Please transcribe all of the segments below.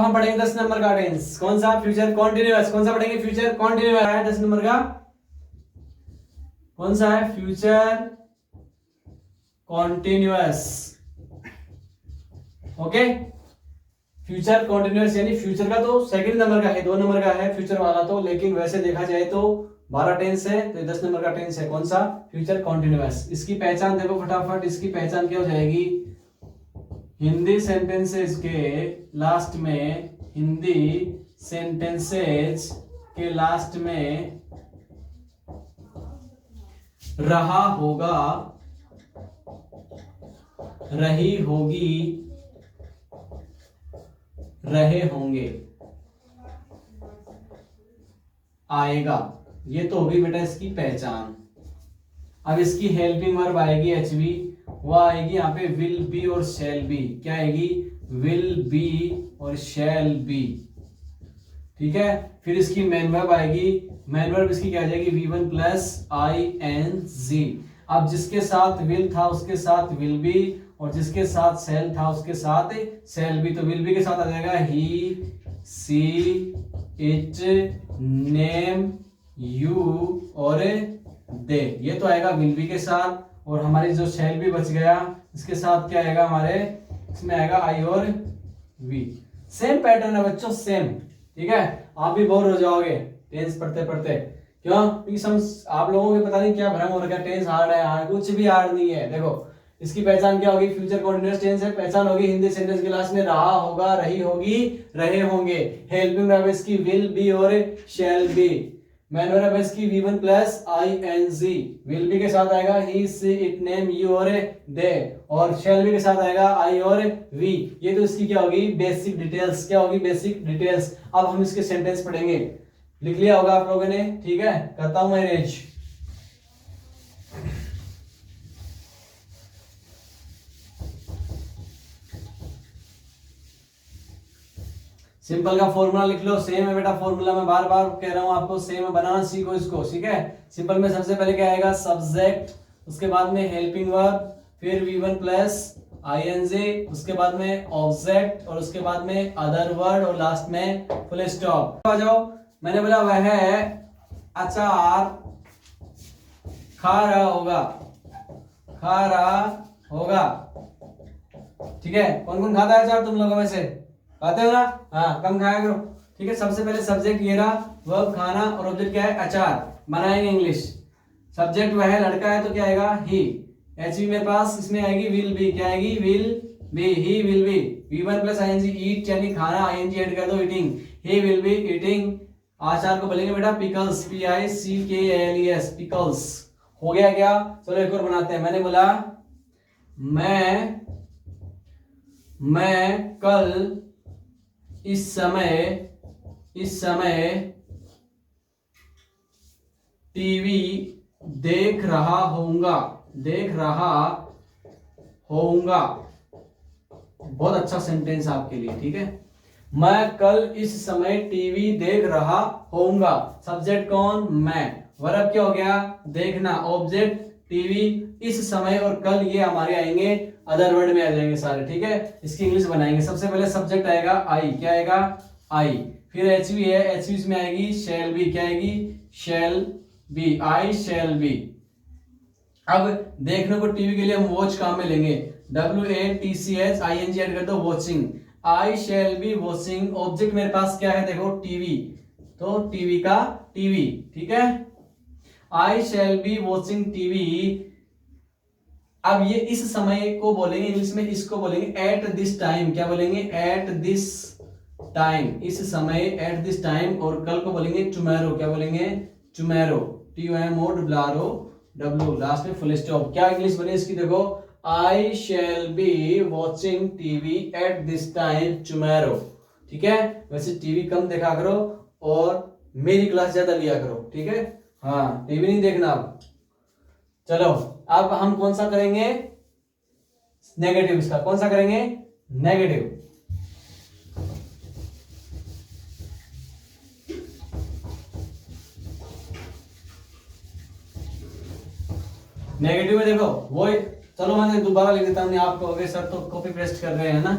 हम पढ़ेंगे 10 नंबर का टेंस। कौन सा? Future continuous. कौन सा पढ़ेंगे? फ्यूचर कॉन्टिन्यूअस है 10 नंबर का। कौन सा है? Future continuous. Okay, future continuous यानी फ्यूचर का तो सेकंड नंबर का है, 2 नंबर का है फ्यूचर वाला तो, लेकिन वैसे देखा जाए तो 12 टेंस है, तो 10 नंबर का टेंस है। कौन सा? Future continuous. इसकी पहचान देखो फटाफट। इसकी पहचान क्या हो जाएगी? हिंदी सेंटेंसेस के लास्ट में, हिंदी सेंटेंसेस के लास्ट में रहा होगा, रही होगी, रहे होंगे, आएगा। ये तो होगी बेटा इसकी पहचान। अब इसकी हेल्पिंग वर्ब आएगी एचवी, वो आएगी यहाँ पे विल बी और शैल बी। क्या आएगी? विल बी और शैल बी। ठीक है, फिर इसकी मेन वर्ब आएगी। मेन वर्ब इसकी क्या आ जाएगी? V1 plus ING। अब जिसके साथ विल था उसके साथ विल बी, और जिसके साथ सेल था उसके साथ सेल बी। तो विल बी के साथ आ जाएगा ही, सी, इट, नेम, यू और दे। ये तो आएगा विल बी के साथ। और हमारी जो सेल बी बच गया, इसके साथ क्या आएगा हमारे? इसमें आएगा आई और वी। सेम पैटर्न है बच्चों, सेम। ठीक है, आप भी बोर हो जाओगे टेंस पढ़ते पढ़ते। क्यों? क्योंकि आप लोगों को पता नहीं क्या भ्रम हो रखा है, टेंस हार्ड है। हार्ड कुछ भी हार्ड नहीं है। देखो इसकी पहचान क्या होगी? फ्यूचर कॉन्टिन्यूअस टेंस है। पहचान होगी हिंदी सेंटेंस के लास्ट में रहा होगा, रही होगी, रहे होंगे। हेल्पिंग वर्ब इसकी विल बी और शैल बी। मैन वर्ब इसकी V1 plus ING। Will be के साथ आएगा ही, सी, इट, नेम, यू और दे, और शैल बी के साथ आएगा आई और वी। ये तो इसकी क्या होगी? Basic details. क्या होगी? Basic details. अब हम इसके सेंटेंस पढ़ेंगे। लिख लिया होगा आप लोगों ने? ठीक है, करता हूं मैं रेज। सिंपल का फॉर्मूला लिख लो। सेम है बेटा फॉर्मूला, मैं बार बार कह रहा हूं आपको, सेम है, बनाना सीखो इसको। ठीक है, सिंपल में सबसे पहले क्या आएगा? सब्जेक्ट, उसके बाद में हेल्पिंग वर्ब, फिर V1 प्लस ING, उसके बाद में ऑब्जेक्ट, और उसके बाद में अदर वर्ड, और लास्ट में फुल स्टॉप। आ जाओ। मैंने बोला वह अचार खा रहा होगा, खा रहा होगा। ठीक है, कौन कौन खाता है अचार तुम लोगों में से? खाते हो ना? हाँ, कम खाया करो। ठीक है, सबसे पहले सब्जेक्ट ये रहा, वर्ब खाना, और ऑब्जेक्ट क्या है? अचार। बनाएंगे इंग्लिश। सब्जेक्ट वह लड़का है तो क्या आएगा? ही। एचवी मेरे पास इसमें आएगी विल बी। क्या आएगी? Will be, he will be. V1 plus ING, ईट यानी खाना, ING ऐड कर दो, eating. He will be eating. अचार को बोलेंगे बेटा पिकल्स, PICKLES, पिकल्स। हो गया क्या? चलो एक और बनाते हैं। मैंने बोला मैं कल इस समय टीवी देख रहा होऊंगा, देख रहा होऊंगा। बहुत अच्छा सेंटेंस आपके लिए। ठीक है, मैं कल इस समय टीवी देख रहा होऊंगा। सब्जेक्ट कौन? मैं। वर्ब क्या हो गया? देखना। ऑब्जेक्ट टीवी, इस समय और कल ये हमारे आएंगे अदर वर्ड में आ जाएंगे सारे। ठीक है, इसकी इंग्लिश बनाएंगे। सबसे पहले सब्जेक्ट आएगा आई। क्या आएगा? आई। फिर एचवी है, एचवी में आएगी शैल बी। क्या आएगी? Shall be, I shall B. अब देखने को टीवी के लिए हम वॉच काम में लेंगे, WATCHING ऐड कर दो, watching. I shall be watching. Object मेरे पास क्या है? देखो टीवी, तो टीवी का टीवी। ठीक है, आई शैल बी वॉचिंग टीवी। अब ये इस समय को बोलेंगे इंग्लिश में, इसको बोलेंगे एट दिस टाइम। क्या बोलेंगे? एट दिस टाइम, इस समय, एट दिस टाइम। और कल को बोलेंगे टुमारो। क्या बोलेंगे? टुमारो, TUMORO, W, लास्ट में फुल स्टॉप। क्या इंग्लिश बनी इसकी? देखो, I shall be watching TV at this time tomorrow. ठीक है, वैसे टीवी कम देखा करो और मेरी क्लास ज्यादा लिया करो। ठीक है, हाँ, टीवी नहीं देखना अब। चलो, अब हम कौन सा करेंगे? नेगेटिव। इसका कौन सा करेंगे? नेगेटिव। नेगेटिव में देखो वो, चलो मैं दोबारा लिख देता हूँ। आप कहोगे सर तो कॉपी पेस्ट कर रहे हैं ना,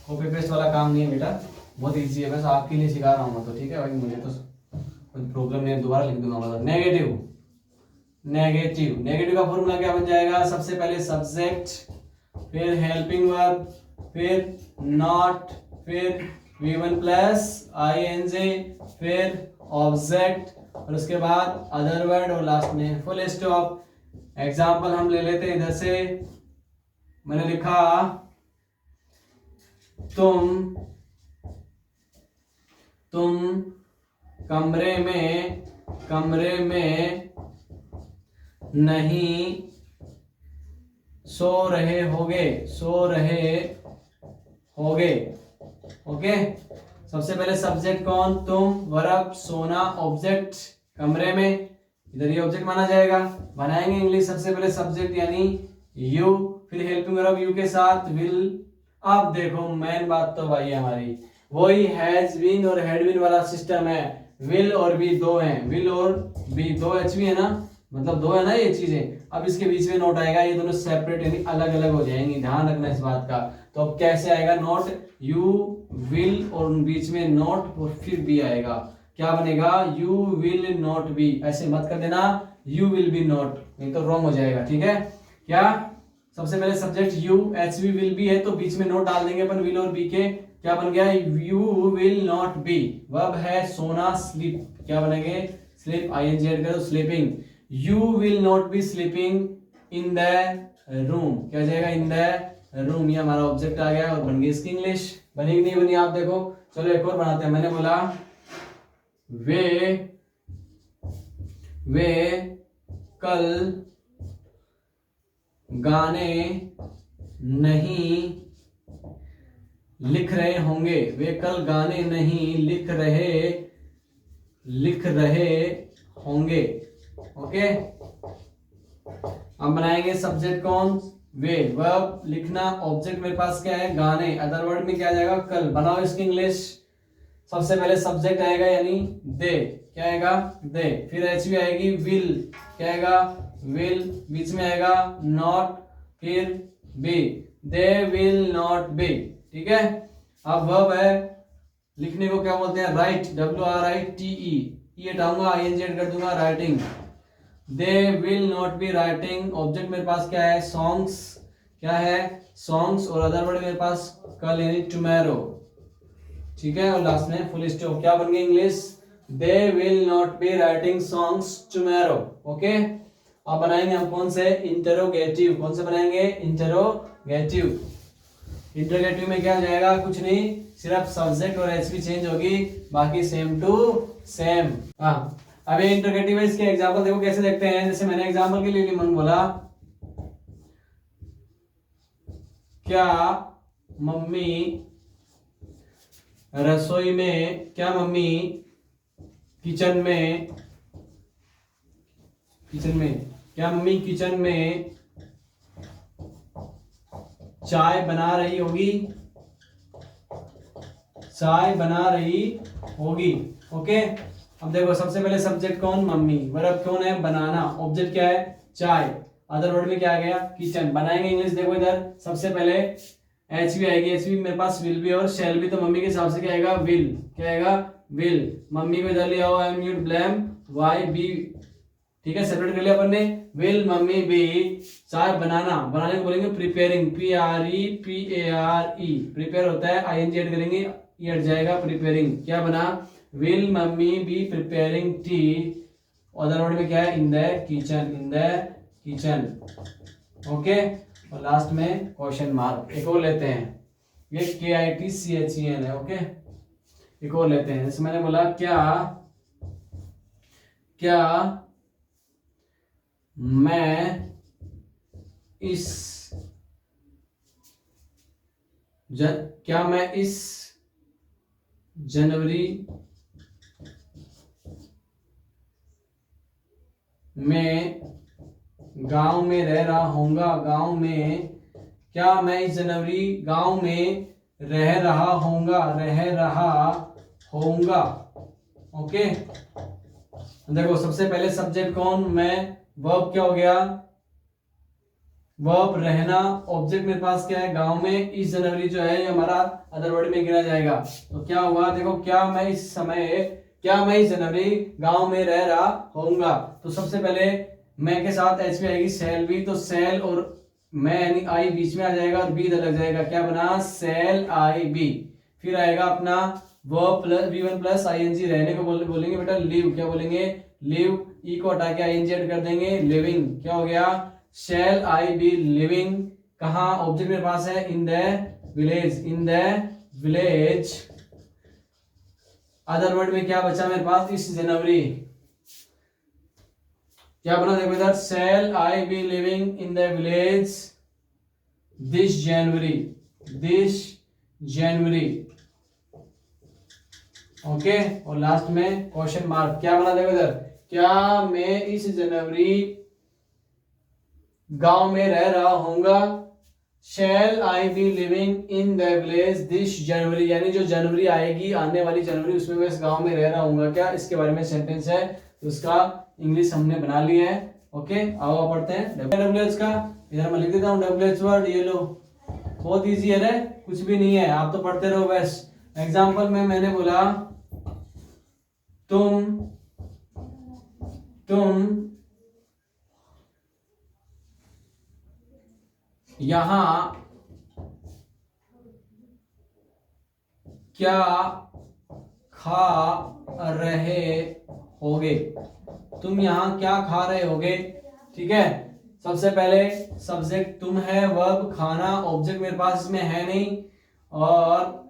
कॉपी पेस्ट वाला काम नहीं है बेटा। बहुत इजी है, बस आपके लिए सिखा रहा हूँ मैं तो, ठीक है भाई, मुझे तो कोई प्रॉब्लम नहीं है, दोबारा लिख दूंगा मतलब। नेगेटिव, नेगेटिव, नेगेटिव का फॉर्मूला क्या बन जाएगा? सबसे पहले सब्जेक्ट, फिर हेल्पिंग वर्ब, फिर नॉट, फिर V1 प्लस ING, फिर ऑब्जेक्ट, और उसके बाद अदर वर्ड, और लास्ट में फुल स्टॉप। एग्जाम्पल हम ले लेते हैं इधर से। मैंने लिखा तुम कमरे में नहीं सो रहे होगे। ओके, सबसे पहले सब्जेक्ट कौन? तुम, वर्ब सोना, ऑब्जेक्ट कमरे में, इधर ये ऑब्जेक्ट माना जाएगा। बनाएंगे इंग्लिश, सबसे पहले सब्जेक्ट यानी यू, फिर हेल्पिंग वर्ब यू के साथ विल। अब देखो मेन बात तो भाई हमारी वही हैज बीन और हैड बीन वाला सिस्टम है। विल और बी दो हैं, विल और बी दो एच भी है ना, मतलब दो है ना ये चीजें। अब इसके बीच में नोट आएगा, ये दोनों सेपरेट यानी अलग अलग हो जाएंगी, ध्यान रखना इस बात का। तो अब कैसे आएगा नोट? यू विल और बीच में नोट और फिर बी आएगा, क्या बनेगा? You will not B. ऐसे मत कर देना यू विल बी नॉट, नहीं तो रॉन्ग हो जाएगा, ठीक है क्या? सबसे पहले subject you, H B will be है तो बीच में नोट डाल देंगे अपन विल और बी के, क्या बन गया? You will not B. Verb है सोना, स्लीप, क्या बनेंगे? स्लीप, ING ऐड करो, sleeping. You will not B sleeping in the room, क्या जाएगा? In the room. ये हमारा ऑब्जेक्ट आ गया और बन गई इसकी इंग्लिश। बनी कि नहीं बनी आप देखो। चलो एक और बनाते हैं। मैंने बोला वे कल गाने नहीं लिख रहे होंगे। वे कल गाने नहीं लिख रहे होंगे। ओके, अब बनाएंगे सब्जेक्ट कौन? वे, वर्ब लिखना, ऑब्जेक्ट मेरे पास क्या है? गाने, अदर वर्ड में क्या आ जाएगा? कल। बनाओ इसकी इंग्लिश। सबसे पहले सब्जेक्ट आएगा यानी दे, क्या आएगा? दे, फिर एच भी आएगी, विल, क्या आएगा? विल, बीच में आएगा नॉट, फिर be, they will not be, ठीक है। अब वर्ब है, लिखने को क्या बोलते हैं? राइट, WRITE, ये हटाऊंगा, ING ऐड कर दूंगा, writing. They will not be writing. Object मेरे पास क्या है? सॉन्ग्स, क्या है? सॉन्ग्स, और अदर वर्ड मेरे पास कल यानी टुमारो, ठीक है। और लास्ट में फुल स्टॉप, क्या बन गई English? They will not be writing songs tomorrow. Okay, अब बनाएंगे हम कौन से? इंटरोगेटिव। कौन से बनाएंगे? इंटरोगेटिव। इंटरोगेटिव में क्या हो जाएगा? कुछ नहीं, सिर्फ सब्जेक्ट और एच भी चेंज होगी, बाकी सेम टू सेम। हाँ, अब ये इंटरोगेटिव है, इसके एग्जांपल देखो कैसे देखते हैं। जैसे मैंने एग्जांपल के लिए मन बोला, क्या मम्मी रसोई में, क्या मम्मी किचन में, क्या मम्मी किचन में चाय बना रही होगी? चाय बना रही होगी। ओके, अब देखो सबसे पहले सब्जेक्ट कौन? मम्मी, वर्ब कौन है? बनाना, ऑब्जेक्ट क्या है? चाय, अदर वर्ड में क्या आ गया? किचन। बनाएंगे इंग्लिश, देखो इधर सबसे पहले एच भी आएगी, एच भी मेरे पास विल भी और शेल भी, तो मम्मी के हिसाब से क्या आएगा? विल, क्या आएगा? विल। मम्मी को इधर ले आओ, I am used blame why be, ठीक है, सेपरेट कर लिया अपन ने। विल मम्मी बी चाय बनाना, बनाने को बोलेंगे प्रिपेयरिंग, PREPARE, प्रिपेयर होता है, ING ऐड करेंगे, ये हट जाएगा, प्रिपेयरिंग। क्या बना? Will mummy B preparing T, other word में क्या है? In the kitchen, in the kitchen. Okay, और लास्ट में क्वेश्चन मार्क। एक और लेते हैं, ये KITCHEN है। ओके, एक और लेते हैं। जैसे मैंने बोला क्या मैं इस जनवरी में गांव में रह रहा होऊंगा? गांव में, क्या मैं इस जनवरी गांव में रह रहा होऊंगा। ओके, देखो सबसे पहले सब्जेक्ट कौन? मैं, वर्ब क्या हो गया? वर्ब रहना, ऑब्जेक्ट मेरे पास क्या है गांव में, इस जनवरी जो है ये हमारा अदर वर्ड में गिना जाएगा। तो क्या हुआ देखो, क्या मैं इस जनवरी गांव में रह रहा होऊंगा। तो सबसे पहले मैं के साथ एच भी आएगी, सेल भी, तो सेल और मैं यानी आई बीच में आ जाएगा और बी इधर लग जाएगा, क्या बना सेल आई बी। फिर आएगा अपना verb plus V1 plus ING, रहने को बोलेंगे बेटा लिव, क्या बोलेंगे लिव, ई को हटा के आईएनजी ऐड कर देंगे लिविंग, क्या हो गया शैल आई बी लिविंग। कहा ऑब्जेक्ट मेरे पास है इन द विलेज। अदर वर्ड में क्या बचा मेरे पास इस जनवरी, क्या बना देखो इधर, shall I be living in the village this January. Okay, और लास्ट में क्वेश्चन मार्क, क्या बना देखो इधर, क्या मैं इस जनवरी गांव में रह रहा होऊंगा, shall I be living in the village this January, यानी जो जनवरी आएगी आने वाली जनवरी उसमें मैं इस गांव में रह रहा हूँ क्या, इसके बारे में सेंटेंस है। तो उसका इंग्लिश हमने बना लिया है। ओके, आओ पढ़ते हैं डब्ल्यूएच का। इधर मैं लिख देता हूँ डब्ल्यूएच वर्ड, ये लो बहुत इजी है रे, कुछ भी नहीं है, आप तो पढ़ते रहो बस। एग्जाम्पल में मैंने बोला तुम यहां क्या खा रहे होगे, तुम यहां क्या खा रहे होगे। ठीक है, सबसे पहले सब्जेक्ट तुम है, वर्ब खाना, ऑब्जेक्ट मेरे पास इसमें है नहीं, और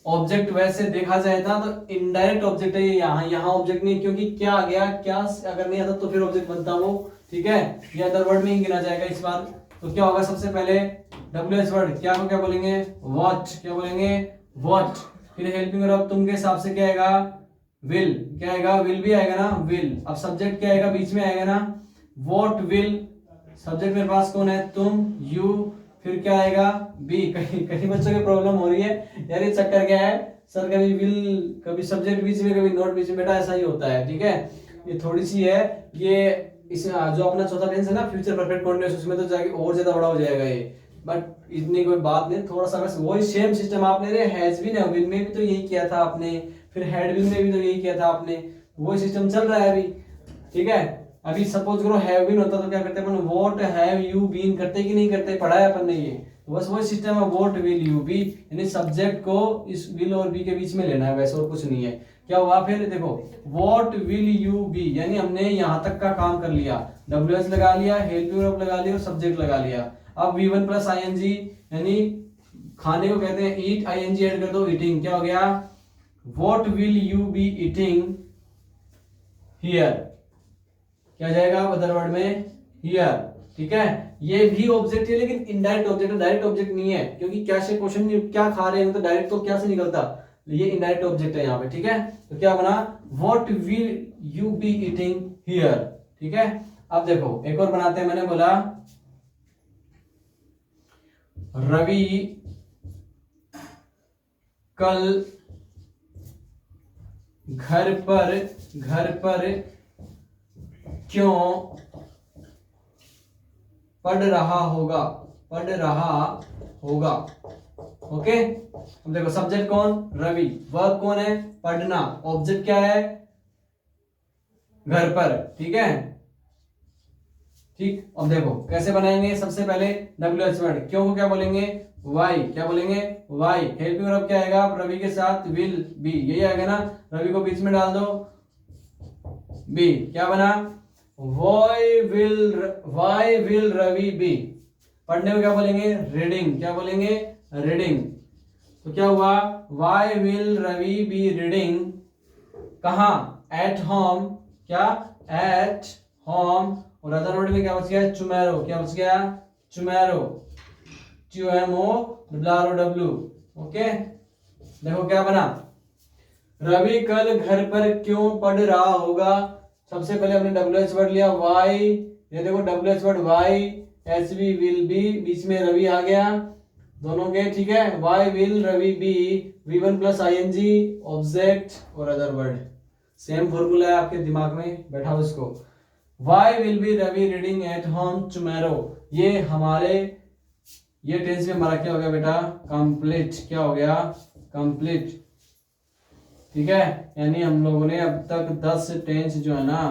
ऑब्जेक्ट वैसे देखा जाए था तो इनडायरेक्ट ऑब्जेक्ट है ये, यहाँ ऑब्जेक्ट नहीं, क्योंकि क्या आ गया, क्या अगर नहीं आता तो फिर ऑब्जेक्ट बनता वो। ठीक है, ये अदर वर्ड में ही गिना जाएगा इस बार। तो क्या होगा सबसे पहले डब्ल्यूएच वर्ड, क्या को क्या बोलेंगे व्हाट, क्या बोलेंगे व्हाट। फिर हेल्पिंग वर्ब तुम के हिसाब से क्या आएगा विल, क्या आएगा विल भी आएगा ना विल। अब सब्जेक्ट क्या आएगा बीच में आएगा ना व्हाट विल, सब्जेक्ट मेरे पास कौन है तुम यू, फिर क्या आएगा बी। कहीं बच्चों की प्रॉब्लम हो रही है यार, ये चक्कर क्या है सर, कभी विल कभी सब्जेक्ट बीच में कभी नोट बीच में, बेटा ऐसा ही होता है। ठीक है, ये थोड़ी सी है ये, इस जो अपना चौथा टेंस है ना फ्यूचर परफेक्ट कॉन्टिन्यूअस, उसमें तो जाके और ज्यादा बड़ा हो जाएगा ये, बट इतनी कोई बात नहीं, थोड़ा सा बस वही सेम सिस्टम आपने रे हैज बीन है विल में भी तो यही किया था आपने, फिर हैड बीन में भी तो यही किया था आपने, वही सिस्टम चल रहा है अभी। ठीक है, अभी सपोज करो हैव बीन होता तो क्या करते अपन व्हाट हैव यू बीन करते कि नहीं करते, पढ़ाया अपन ने ये, तो बस वही सिस्टम है व्हाट विल यू बी, यानी सब्जेक्ट को इस विल और बी के बीच में लेना है, वैसे और कुछ नहीं है। क्या हुआ फिर देखो व्हाट विल यू बी, यानी हमने यहां तक का काम कर लिया, डब्ल्यूएच लगा लिया, हेल्पिंग वर्ब लगा लिया और सब्जेक्ट लगा लिया। अब V1 प्लस आईएनजी यानी खाने को कहते हैं ईट, आईएनजी ऐड कर दो ईटिंग, क्या हो गया what will you be eating here, क्या जाएगा अदर वर्ड में हियर। ठीक है, ये भी ऑब्जेक्ट है लेकिन इनडायरेक्ट ऑब्जेक्ट है, डायरेक्ट ऑब्जेक्ट नहीं है, क्योंकि क्या से क्वेश्चन क्या खा रहे हैं तो डायरेक्ट तो क्या से निकलता, ये इनडायरेक्ट ऑब्जेक्ट है यहाँ पे। ठीक है, तो क्या बना what will you be eating here. ठीक है, अब देखो एक और बनाते हैं, मैंने बोला रवि कल घर पर क्यों पढ़ रहा होगा, ओके। अब देखो सब्जेक्ट कौन रवि, वर्ब कौन है पढ़ना, ऑब्जेक्ट क्या है घर पर। ठीक है, ठीक। अब देखो कैसे बनाएंगे, सबसे पहले डब्ल्यूएच वर्ड, क्यों को क्या बोलेंगे वाई, क्या बोलेंगे वाई। हेल्पिंग वर्ब क्या आएगा रवि के साथ विल बी, यही आएगा ना, रवि को बीच में डाल दो बी, क्या बना वाई विल रवि बी। पढ़ने को क्या बोलेंगे रीडिंग, क्या बोलेंगे रीडिंग। तो क्या हुआ why will Ravi be reading, कहा एट होम, क्या एट होम। और अदर वर्ड में क्या बच गया टुमारो, क्या बच गया टुमारो, TUMORROW। ओके, देखो क्या बना रवि कल घर पर क्यों पढ़ रहा होगा। सबसे पहले हमने डब्ल्यूएच वर्ड लिया वाई, ये देखो WH word Y, HV will be, बीच में रवि आ गया दोनों के। ठीक है, Y will Ravi be, V1 plus ING object और अदर वर्ड, सेम फॉर्मूला है आपके दिमाग में बैठा हो इसको। Y will be Ravi reading at home tomorrow, ये हमारे ये टेंस में हमारा क्या हो गया बेटा, कंप्लीट, क्या हो गया, कंप्लीट। ठीक है, यानी हम लोगों ने अब तक 10 टेंस जो है ना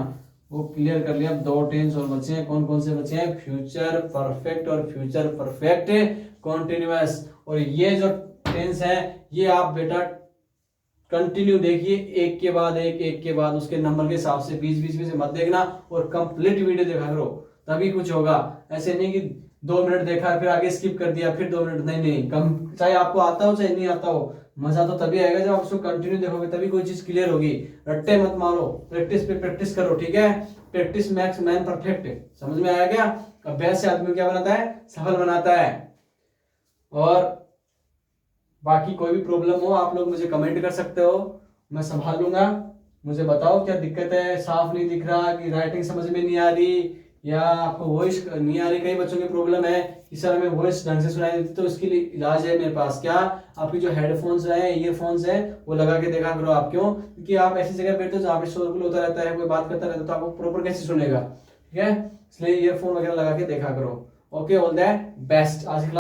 वो क्लियर कर लिया। अब 2 टेंस और बचे हैं। कौन कौन से बचे हैं, फ्यूचर परफेक्ट और फ्यूचर परफेक्ट कॉन्टिन्यूअस। और ये जो टेंस है ये आप बेटा कंटिन्यू देखिए, एक के बाद एक के बाद उसके नंबर के हिसाब से, बीच बीच में से मत देखना और कंप्लीट वीडियो देखा करो, तभी कुछ होगा। ऐसे नहीं कि 2 मिनट देखा फिर आगे स्किप कर दिया फिर 2 मिनट, नहीं नहीं, कम, चाहे आपको आता हो चाहे नहीं आता हो, मजा तो तभी आएगा जब आप उसको कंटिन्यू देखोगे, तभी कोई चीज क्लियर होगी। रट्टे मत मारो, प्रैक्टिस पे प्रैक्टिस करो। ठीक है, प्रैक्टिस मैक्स मैन परफेक्ट, समझ में आया क्या। अभ्यास से आदमी क्या बनाता है, सफल बनाता है। और बाकी कोई भी प्रॉब्लम हो आप लोग मुझे कमेंट कर सकते हो, मैं संभाल लूंगा। मुझे बताओ क्या दिक्कत है, साफ नहीं दिख रहा, कि राइटिंग समझ में नहीं आ रही, या आपको वॉइस नहीं आ रही। कई बच्चों की प्रॉब्लम है कि सर हमें वॉइस ढंग से सुनाई देती, तो उसके लिए इलाज है मेरे पास। क्या, आपकी जो हेडफोन्स है, ईयरफोन्स है, वो लगा के देखा करो आप। क्यों, क्योंकि आप ऐसी जगह बैठते हो जहाँ पे शोरगुल होता रहता है, कोई बात करता रहता है, तो आपको प्रॉपर कैसे सुनेगा। ठीक है, इसलिए ईयरफोन वगैरह लगा के देखा करो। Okay, all the best. आज